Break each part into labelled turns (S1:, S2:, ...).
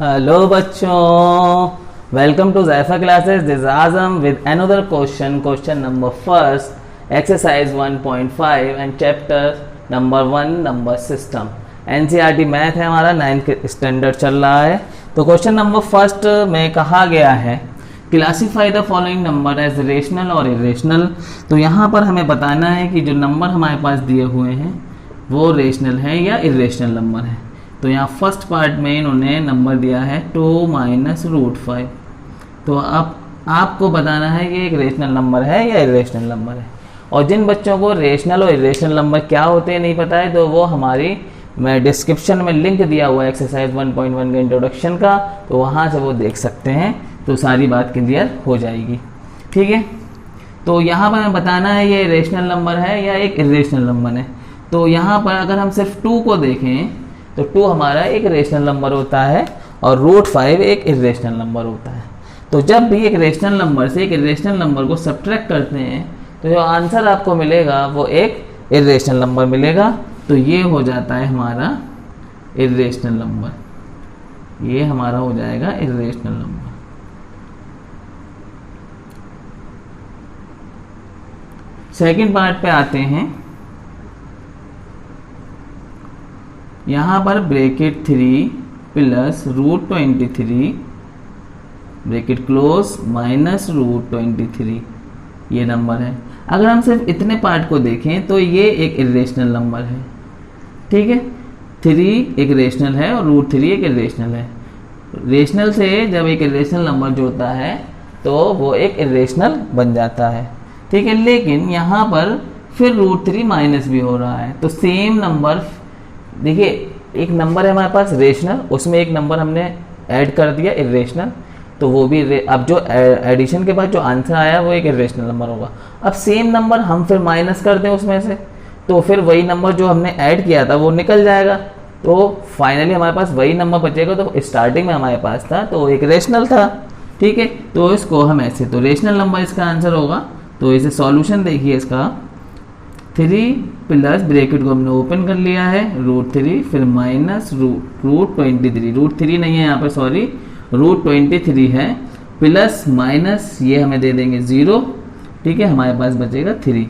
S1: Hello बच्चों, welcome to Zaifa classes. This Azam with another question number first, exercise 1.5 and chapter number 1 number system. NCERT math है, हमारा 9th standard चल रहा है। तो क्वेश्चन नंबर फर्स्ट में कहा गया है classify the following number as rational और इरेशनल। तो यहाँ पर हमें बताना है कि जो नंबर हमारे पास दिए हुए हैं वो रेशनल है या इरेशनल नंबर है। तो यहाँ फर्स्ट पार्ट में इन्होंने नंबर दिया है 2 - √5। तो अब आपको बताना है कि एक रेशनल नंबर है या इरेशनल नंबर है। और जिन बच्चों को रेशनल और इरेशनल नंबर क्या होते हैं नहीं पता है, तो वो हमारी मैं डिस्क्रिप्शन में लिंक दिया हुआ है एक्सरसाइज 1.1 के इंट्रोडक्शन का, तो वहाँ से वो देख सकते हैं, तो सारी बात क्लियर हो जाएगी। ठीक है, तो यहाँ पर हमें बताना है ये रेशनल नंबर है या एक इरेशनल नंबर है। तो यहाँ पर अगर हम सिर्फ 2 को देखें तो 2 हमारा एक रेशनल नंबर होता है और √5 एक इरेशनल नंबर होता है। तो जब भी एक रेशनल नंबर से एक इरेशनल नंबर को सब्ट्रैक्ट करते हैं तो जो आंसर आपको मिलेगा वो एक इरेशनल नंबर मिलेगा। तो ये हो जाता है हमारा इरेशनल नंबर, ये हमारा हो जाएगा इरेशनल नंबर। सेकंड पार्ट पे आते हैं। यहाँ पर bracket 3 plus √23 bracket close minus √23 ये नंबर है। अगर हम सिर्फ इतने पार्ट को देखें तो ये एक इरेशनल नंबर है। ठीक है, 3 एक रेशनल है और √3 एक इरेशनल है। रेशनल से जब एक इरेशनल नंबर जोड़ता है तो वो एक इरेशनल बन जाता है। ठीक है, लेकिन यहाँ पर फिर √3 माइनस भी हो रहा है। तो सेम नंबर, देखिए एक नंबर है हमारे पास रेशनल, उसमें एक नंबर हमने ऐड कर दिया इरेशनल, तो वो भी अब जो एडिशन के बाद जो आंसर आया वो एक इरेशनल नंबर होगा। अब सेम नंबर हम फिर माइनस कर दें उसमें से, तो फिर वही नंबर जो हमने ऐड किया था वो निकल जाएगा। तो फाइनली हमारे पास वही नंबर बचेगा। तो स्टार्टिंग में हमारे पास था तो एक रेशनल था। ठीक है, तो इसको हम ऐसे, तो रेशनल नंबर इसका आंसर होगा। तो इसे सॉल्यूशन देखिए इसका, 3 प्लस ब्रैकेट को हमने ओपन कर लिया है √3 फिर माइनस √23, √3 नहीं है यहाँ पर, सॉरी √23 है, प्लस माइनस ये हमें दे देंगे 0। ठीक है, हमारे पास बचेगा 3।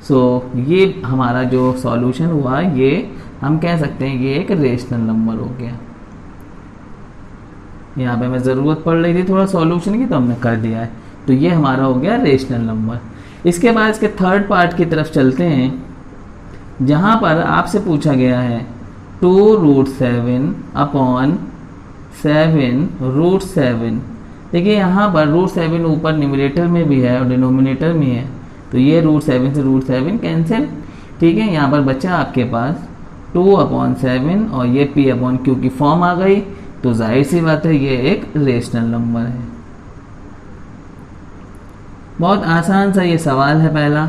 S1: सो ये हमारा जो सॉल्यूशन हुआ ये हम कह सकते हैं ये एक रेशनल नंबर हो गया। यहाँ पे हमें ज़रूरत पड़ रही थी थोड़ा सॉल्यूशन की, तो हमने कर दिया है। तो ये हमारा हो गया रेशनल नंबर। इसके बाद इसके थर्ड पार्ट की तरफ चलते हैं, जहाँ पर आपसे पूछा गया है 2√7/7 देखिए यहाँ पर √7 ऊपर न्यूमरेटर में भी है और डिनोमिनेटर में है, तो ये √7 से √7 कैंसिल। ठीक है, यहाँ पर बचा आपके पास 2/7 और ये p/q की फॉर्म आ गई। तो जाहिर सी बात है ये एक रेशनल नंबर है। बहुत आसान सा ये सवाल है पहला।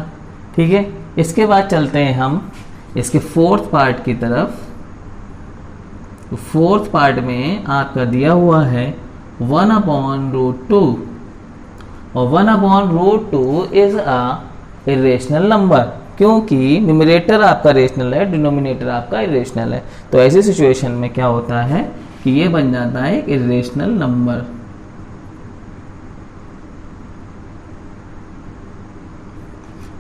S1: ठीक है, इसके बाद चलते हैं हम इसके फोर्थ पार्ट की तरफ। तो फोर्थ पार्ट में आपका दिया हुआ है 1/√2 और 1/√2 इज अ इरेशनल नंबर, क्योंकि न्यूमरेटर आपका रेशनल है, डिनोमिनेटर आपका इरेशनल है। तो ऐसी सिचुएशन में क्या होता है कि ये बन जाता है एक इरेशनल नंबर।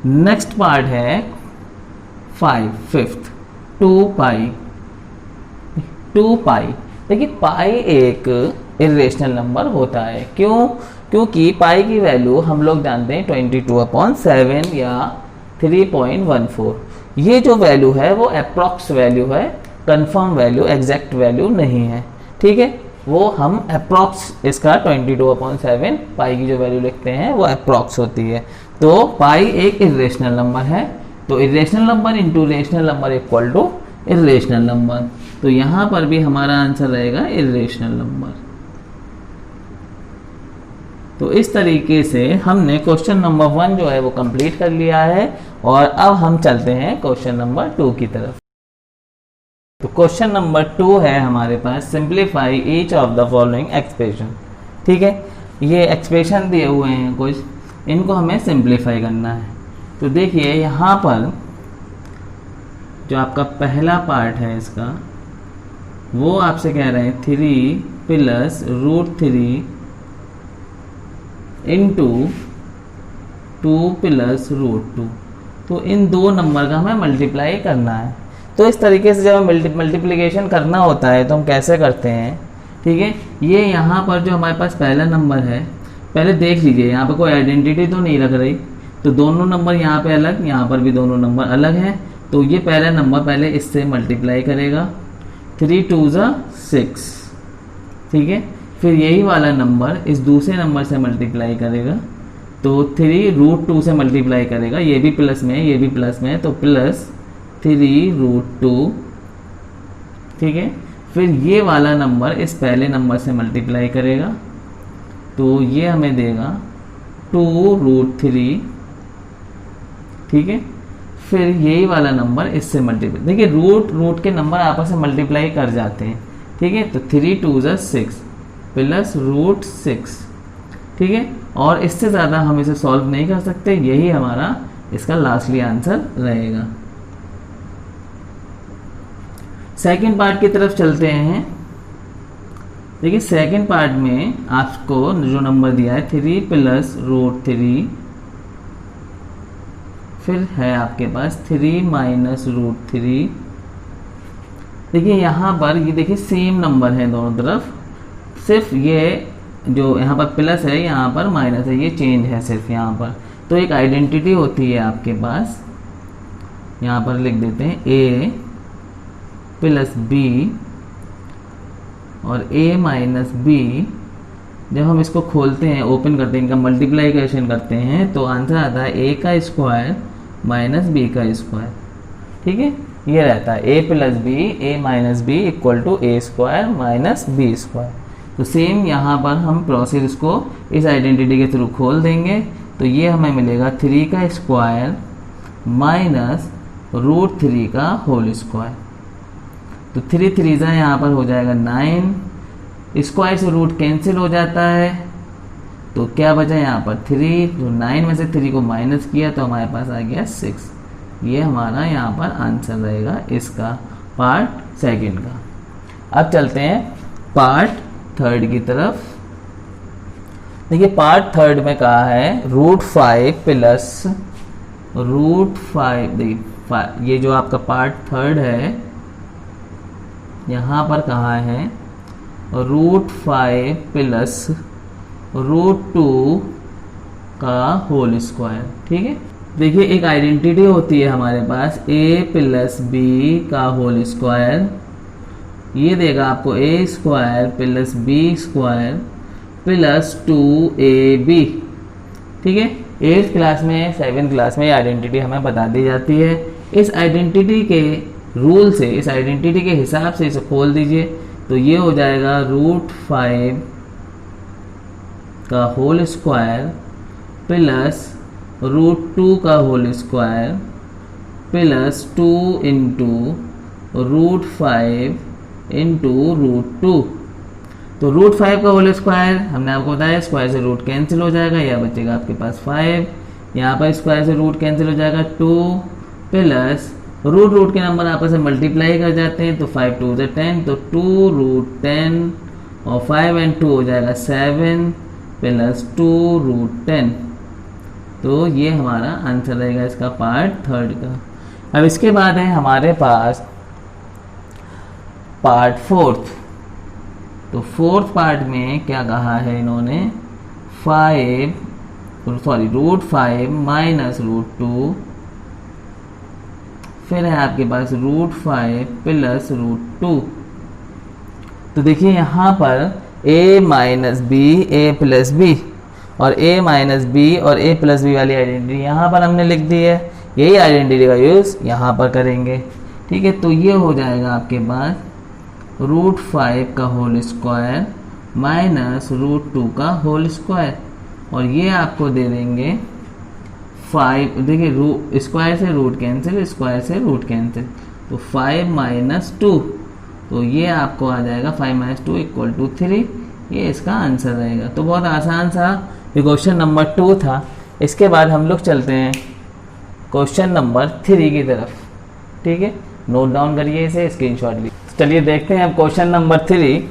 S1: नेक्स्ट पार्ट है 5th 2π। देखिए पाई एक इरेशनल नंबर होता है। क्यों? क्योंकि पाई की वैल्यू हम लोग जानते हैं 22/7 या 3.14। ये जो वैल्यू है वो अप्रॉक्स वैल्यू है, कंफर्म वैल्यू, एग्जैक्ट वैल्यू नहीं है। ठीक है, वो हम अप्रॉक्स इसका 22/7 पाई की जो वैल्यू लिखते हैं वो अप्रॉक्स होती है। तो पाई एक इरेशनल नंबर है। तो irrational number into rational number equal to irrational number. तो यहाँ पर भी हमारा आंसर रहेगा इरेशनल नंबर। तो इस तरीके से हमने क्वेश्चन नंबर 1 जो है वो कंप्लीट कर लिया है और अब हम चलते हैं क्वेश्चन नंबर 2 की तरफ। तो क्वेश्चन नंबर 2 है हमारे पास, simplify each of the following expression. ठीक है, ये एक्सप्रेशन दिए हुए हैं कुछ, इनको हमें सिंप्लीफाई करना है। तो देखिए यहाँ पर जो आपका पहला पार्ट है इसका, वो आपसे कह रहे हैं 3 प्लस √3 इंटू 2 प्लस √2। तो इन दो नंबर का हमें मल्टीप्लाई करना है। तो इस तरीके से जब हमें मल्टीप्लिकेशन करना होता है तो हम कैसे करते हैं, ठीक है। ये यहाँ पर जो हमारे पास पहला नंबर है, पहले देख लीजिए यहाँ पर कोई आइडेंटिटी तो नहीं लग रही, तो दोनों नंबर यहाँ पे अलग, यहाँ पर भी दोनों नंबर अलग हैं। तो ये पहला नंबर पहले इससे मल्टीप्लाई करेगा, 3 2 6, ठीक है। फिर यही वाला नंबर इस दूसरे नंबर से मल्टीप्लाई करेगा, तो 3 √2 से मल्टीप्लाई करेगा, ये भी प्लस में है, ये भी प्लस में है, तो प्लस 3 √2, ठीक है। फिर ये वाला नंबर इस पहले नंबर से मल्टीप्लाई करेगा, तो ये हमें देगा 2 √3, ठीक है। फिर यही वाला नंबर इससे मल्टीप्लाई, देखिए रूट के नंबर आपस में मल्टीप्लाई कर जाते हैं, ठीक है। तो 3 2 6 प्लस √6, ठीक है। और इससे ज़्यादा हम इसे सॉल्व नहीं कर सकते, यही हमारा इसका लास्टली आंसर रहेगा। सेकंड पार्ट की तरफ चलते हैं। देखिए सेकंड पार्ट में आपको जो नंबर दिया है 3 प्लस √3, फिर है आपके पास 3 माइनस √3। देखिए यहाँ पर ये देखिए सेम नंबर है दोनों तरफ, सिर्फ ये जो यहाँ पर प्लस है यहाँ पर माइनस है, ये चेंज है सिर्फ यहाँ पर। तो एक आइडेंटिटी होती है आपके पास, यहाँ पर लिख देते हैं a प्लस b और a माइनस b। जब हम इसको खोलते हैं, ओपन करते हैं, इनका मल्टीप्लाइकेशन करते हैं, तो आंसर आता है a का स्क्वायर माइनस b का स्क्वायर, ठीक है। ये रहता है a plus b, a minus b equal to a square minus b square. तो सेम यहाँ पर हम प्रोसेस इसको इस आइडेंटिटी के थ्रू खोल देंगे, तो ये हमें मिलेगा 3 का स्क्वायर माइनस √3 का होल स्क्वायर। तो 3 3 यहाँ पर हो जाएगा 9, स्क्वायर से रूट कैंसिल हो जाता है, तो क्या बचा यहाँ पर 3, तो 9 में से 3 को माइनस किया तो हमारे पास आ गया 6। ये हमारा यहाँ पर आंसर रहेगा इसका पार्ट सेकंड का। अब चलते हैं पार्ट थर्ड की तरफ। देखिए पार्ट थर्ड में कहा है √5 प्लस √5। देखिए ये जो आपका पार्ट थर्ड है, यहाँ पर कहा है √5 प्लस √2 का होल स्क्वायर, ठीक है। देखिए एक आइडेंटिटी होती है हमारे पास a प्लस b का होल स्क्वायर, ये देगा आपको a square plus b square plus 2ab, ठीक है। 8th क्लास में 7th क्लास में आइडेंटिटी हमें बता दी जाती है। इस आइडेंटिटी के रूल से, इस आइडेंटिटी के हिसाब से इसे खोल दीजिए, तो ये हो जाएगा √5 का होल स्क्वायर प्लस √2 का whole square plus 2 into √5 into √2। तो √5 का होल स्क्वायर हमने आपको बताया, स्क्वायर से रूट कैंसिल हो जाएगा, यह बचेगा आपके पास 5, यहाँ पर स्क्वायर से रूट कैंसिल हो जाएगा 2 प्लस रूट के नंबर आपस में मल्टीप्लाई कर जाते हैं, तो 5 2 10, तो 2√10 और 5 and 2 हो जाएगा 7 प्लस 2√10। तो ये हमारा आंसर रहेगा इसका पार्ट थर्ड का। अब इसके बाद है हमारे पास पार्ट फोर्थ। तो फोर्थ पार्ट में क्या कहा है इन्होंने, √5 माइनस √2, फिर है आपके पास √5 प्लस √2। तो देखिए यहाँ पर a minus B, A plus B, और a माइनस बी और a प्लस बी वाली आइडेंटिटी यहाँ पर हमने लिख दी है, यही आइडेंटिटी का यूज़ यहाँ पर करेंगे, ठीक है। तो ये हो जाएगा आपके पास √5 का होल स्क्वायर माइनस √2 का होल स्क्वायर, और ये आपको दे देंगे 5। देखिए स्क्वायर से रूट कैंसिल, स्क्वायर से रूट कैंसिल, तो 5 माइनस 2, तो ये आपको आ जाएगा 5 माइनस 2 इक्वल टू 3। ये इसका आंसर रहेगा। तो बहुत आसान सा ये क्वेश्चन नंबर 2 था। इसके बाद हम लोग चलते हैं क्वेश्चन नंबर 3 की तरफ, ठीक है। नोट डाउन करिए इसे, स्क्रीनशॉट लीजिए। चलिए देखते हैं अब question number 3।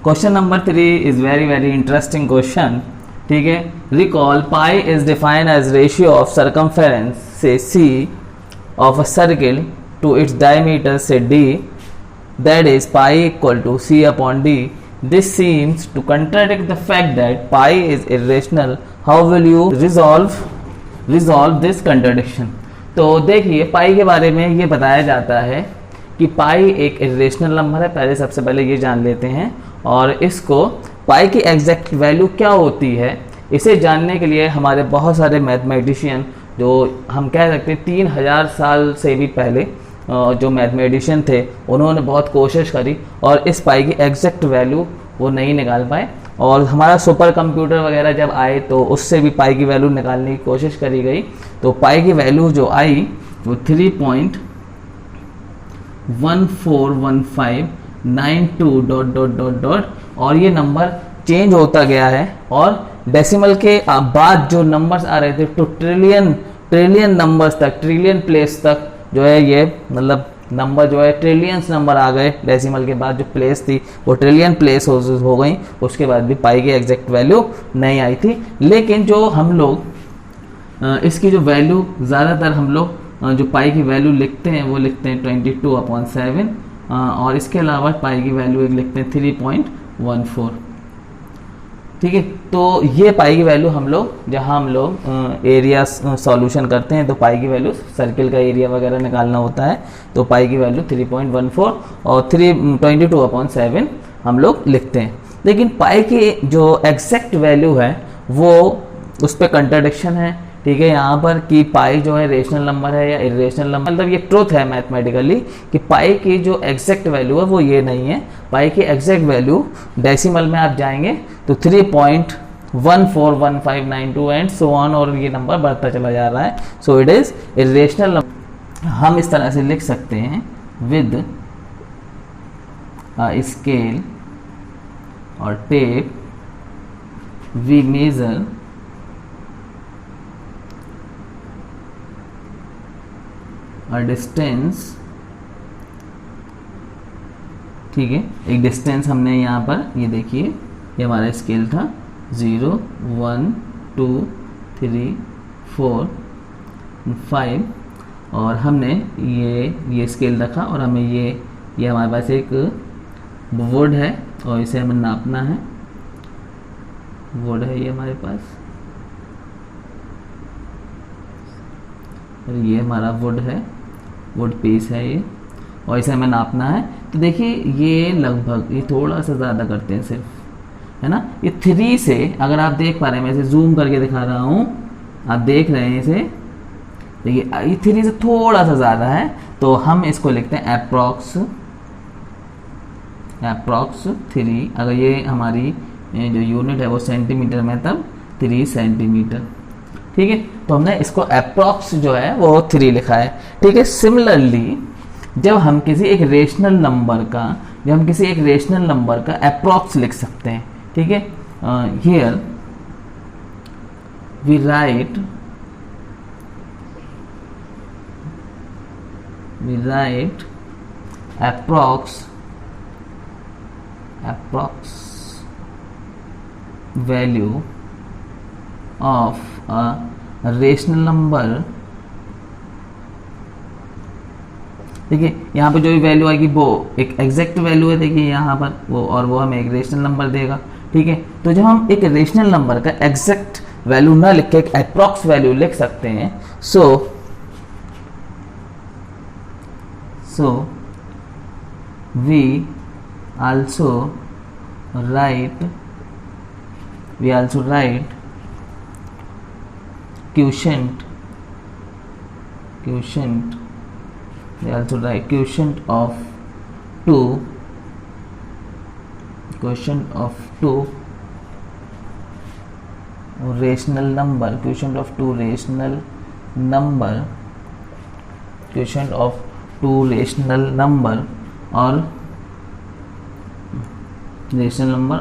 S1: Question number 3 is very interesting question. ठीक है, recall pi is defined as ratio of circumference say C of a circle to its diameter say D, that is pi equal to C upon D. This seems to contradict the fact that pi is irrational. How will you resolve this contradiction. तो देखिए, पाई के बारे में ये बताया जाता है कि पाई एक इरेशनल नंबर है। सबसे पहले ये जान लेते हैं, और इसको पाई की एग्जैक्ट वैल्यू क्या होती है इसे जानने के लिए हमारे बहुत सारे मैथमेटिशियन, जो हम कह सकते हैं 3000 साल से भी पहले जो मैथमेटिशियन थे, उन्होंने बहुत कोशिश करी और इस पाई की एग्जैक्ट वैल्यू वो नहीं निकाल पाए। और हमारा सुपर कंप्यूटर वगैरह जब आए तो उससे भी पाई की वैल्यू निकालने की कोशिश करी गई। तो पाई की वैल्यू जो आई वो 3.141592 ... और ये नंबर चेंज होता गया है, और डेसिमल के बाद जो नंबर्स आ रहे थे तो ट्रिलियन नंबर्स तक, ट्रिलियन प्लेस तक जो है ये मतलब नंबर जो है ट्रिलियंस नंबर आ गए। डेसिमल के बाद जो प्लेस थी वो ट्रिलियन प्लेस हो गई। उसके बाद भी पाई की एग्जैक्ट वैल्यू नहीं आई थी। लेकिन जो हम लोग इसकी जो वैल्यू ज़्यादातर हम लोग जो पाई की वैल्यू लिखते हैं वो लिखते हैं 22/7, और इसके अलावा पाई की वैल्यू एक लिखते हैं 3.14। ठीक है, तो ये पाई की वैल्यू हम लोग जहाँ हम लोग एरिया सॉल्यूशन करते हैं तो पाई की वैल्यू सर्किल का एरिया वगैरह निकालना होता है, तो पाई की वैल्यू 3.14 और 22/7 हम लोग लिखते हैं। लेकिन पाई की जो एग्जैक्ट वैल्यू है वो उस पर कंट्राडिक्शन है। ठीक है, यहाँ पर कि पाई जो है रेशनल नंबर है या इरेशनल नंबर, मतलब ये ट्रुथ है मैथमेटिकली कि पाई की जो एग्जैक्ट वैल्यू है वो ये नहीं है। पाई की एग्जैक्ट वैल्यू डेसिमल में आप जाएंगे तो 3.141592 एंड सो ऑन, और ये नंबर बढ़ता चला जा रहा है। So it is irrational number. हम इस तरह से लिख सकते हैं, विद स्केल और tape we measure a distance। ठीक है, एक डिस्टेंस हमने यहाँ पर, ये देखिए ये हमारा स्केल था 0 1 2 3 4 5, और हमने ये स्केल रखा और हमें ये हमारे पास एक वुड है और इसे हमें नापना है। वुड है ये हमारे पास, और ये हमारा वुड है, वुड पीस है ये, और इसे हमें नापना है। तो देखिए ये लगभग, ये थोड़ा सा ज़्यादा करते हैं सिर्फ, है ना। ये 3 से अगर आप देख पा रहे हैं, मैं इसे जूम करके दिखा रहा हूँ, आप देख रहे हैं इसे, देखिए ये 3 से थोड़ा सा ज़्यादा है, तो हम इसको लिखते हैं अप्रॉक्स 3। अगर ये हमारी जो यूनिट है वो सेंटीमीटर में, तब 3 सेंटीमीटर। ठीक है, तो हमने इसको अप्रॉक्स जो है वो 3 लिखा है। ठीक है, सिमिलरली जब हम किसी एक रेशनल नंबर का अप्रॉक्स लिख सकते हैं। ठीक है, here we write approx value of a rational number. देखिए यहाँ पे जो भी वैल्यू आएगी वो एक एग्जैक्ट वैल्यू है, देखिए यहाँ पर वो, और वो हमें एक रेशनल नंबर देगा। ठीक है, तो जब हम एक रेशनल नंबर का एग्जैक्ट वैल्यू ना लिख के एक अप्रॉक्स वैल्यू लिख सकते हैं, सो we also write quotient of two rational number,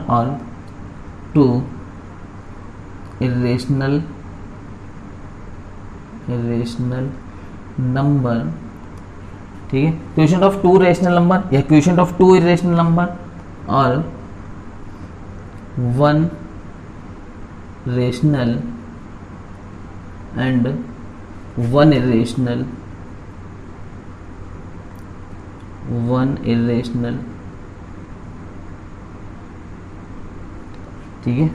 S1: or two irrational number। ठीक है, क्वेश्चन ऑफ 2 रेशनल नंबर या क्वेश्चन ऑफ 2 इरेशनल नंबर, और 1 rational and 1 irrational, 1 irrational, ठीक है।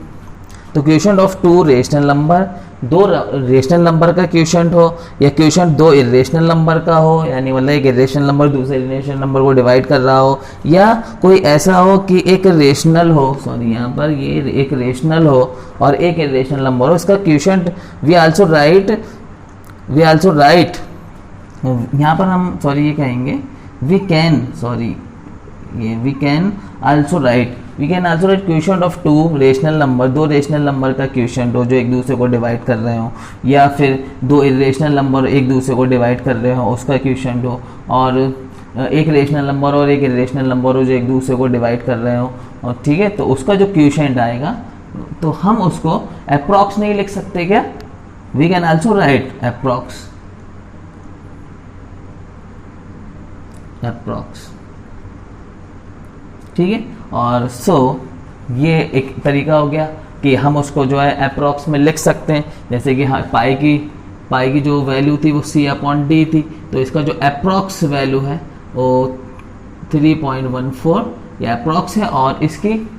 S1: तो quotient of 2 rational number, 2 rational number का क्वोशंट हो या क्वोशंट 2 इरेशनल नंबर का हो, यानी मतलब एक इरेशनल नंबर दूसरे इरेशनल नंबर को डिवाइड कर रहा हो, या कोई ऐसा हो कि एक रेशनल हो, सॉरी यहाँ पर ये एक रेशनल हो और एक इरेशनल नंबर हो, इसका क्वोशंट वी आल्सो राइट यहाँ पर हम सॉरी ये कहेंगे we can also write quotient of 2 rational number, 2 rational number का क्वोशंट हो जो एक दूसरे को डिवाइड कर रहे हो, या फिर 2 इरेशनल नंबर एक दूसरे को डिवाइड कर रहे हो उसका क्वोशंट हो, और एक रेशनल नंबर और एक इरेशनल नंबर हो जो एक दूसरे को डिवाइड कर रहे हो, और ठीक है, तो उसका जो क्वोशंट आएगा तो हम उसको अप्रॉक्स नहीं लिख सकते क्या? We can also write approx, ठीक है। और ये एक तरीका हो गया कि हम उसको जो है अप्रॉक्स में लिख सकते हैं, जैसे कि हाँ पाई की जो वैल्यू थी वो C/D थी, तो इसका जो अप्रॉक्स वैल्यू है वो 3.14 ये अप्रॉक्स है, और इसकी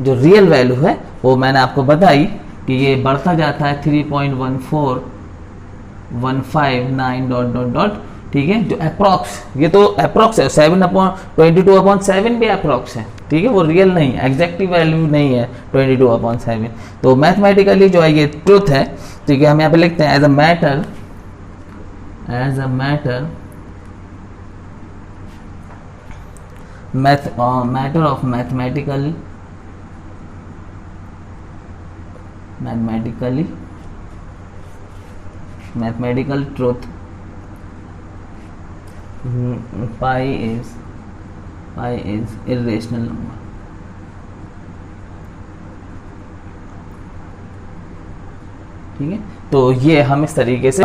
S1: जो रियल वैल्यू है वो मैंने आपको बताई कि ये बढ़ता जाता है 3.14159 ... ठीक है, जो अप्रॉक्स, ये तो अप्रॉक्स है, 7/22/7 भी अप्रॉक्स है, ठीक है, वो रियल नहीं है, एग्जैक्ट वैल्यू नहीं है 22/7। तो मैथमेटिकली जो है ये ट्रुथ है, ठीक है। हम यहाँ पे लिखते हैं as a matter of mathematical truth, pi is irrational number, ठीक है। तो ये हम इस तरीके से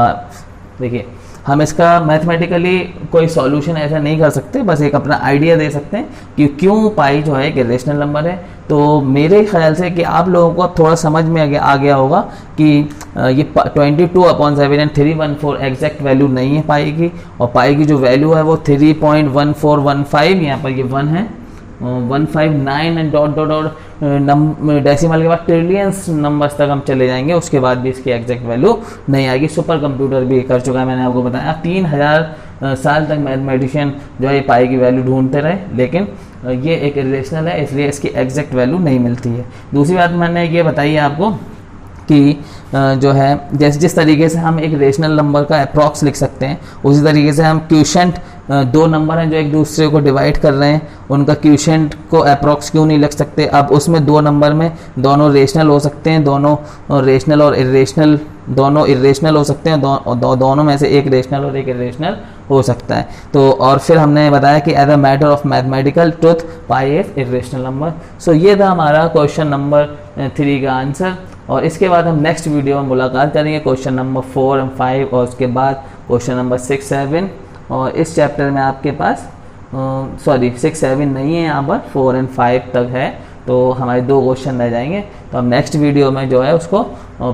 S1: देखिए, हम इसका मैथमेटिकली कोई सॉल्यूशन ऐसा नहीं कर सकते, बस एक अपना आइडिया दे सकते हैं कि क्यों पाई जो है एक इरेशनल नंबर है। तो मेरे ख्याल से कि आप लोगों को अब थोड़ा समझ में आ गया होगा कि ये 22/7 एंड 314 एग्जैक्ट वैल्यू नहीं है पाई की, और पाई की जो वैल्यू है वो 3.1415, यहाँ पर ये 1 है, 159 एंड डॉट डेसिमल के बाद ट्रिलियंस नंबर्स तक हम चले जाएंगे, उसके बाद भी इसकी एग्जैक्ट वैल्यू नहीं आएगी। सुपर कंप्यूटर भी कर चुका है, मैंने आपको बताया 3000 साल तक मैथमेटिशियन जो है पाई की वैल्यू ढूंढते रहे, लेकिन ये एक इरेशनल है, इसलिए इसकी एग्जैक्ट वैल्यू नहीं मिलती है। दूसरी बात मैंने ये बताई है आपको कि जो है जैसे जिस तरीके से हम एक रेशनल नंबर का अप्रॉक्स लिख सकते हैं, उसी तरीके से हम क्वोशंट 2 नंबर हैं जो एक दूसरे को डिवाइड कर रहे हैं, उनका क्वोशंट को अप्रॉक्स क्यों नहीं लिख सकते? अब उसमें 2 नंबर में दोनों रेशनल हो सकते हैं, दोनों रेशनल और इरेशनल दोनों इरेशनल हो सकते हैं, दोनों में से एक रेशनल और एक इरेशनल हो सकता है। तो और फिर हमने बताया कि as a matter of mathematical truth pi is irrational number. So ये था हमारा क्वेश्चन नंबर 3 का आंसर, और इसके बाद हम नेक्स्ट वीडियो में मुलाकात करेंगे क्वेश्चन नंबर 4 और 5, और उसके बाद क्वेश्चन नंबर 6, 7, और इस चैप्टर में आपके पास 6, 7 नहीं है, यहाँ पर 4 और 5 तक है, तो हमारे 2 क्वेश्चन रह जाएंगे। तो हम नेक्स्ट वीडियो में जो है उसको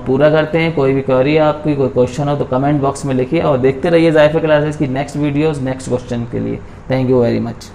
S1: पूरा करते हैं। कोई भी क्वेरी आपकी, कोई क्वेश्चन हो तो कमेंट बॉक्स में लिखिए, और देखते रहिए ज़ायफा क्लासेस की नेक्स्ट वीडियोस नेक्स्ट क्वेश्चन के लिए। Thank you very much.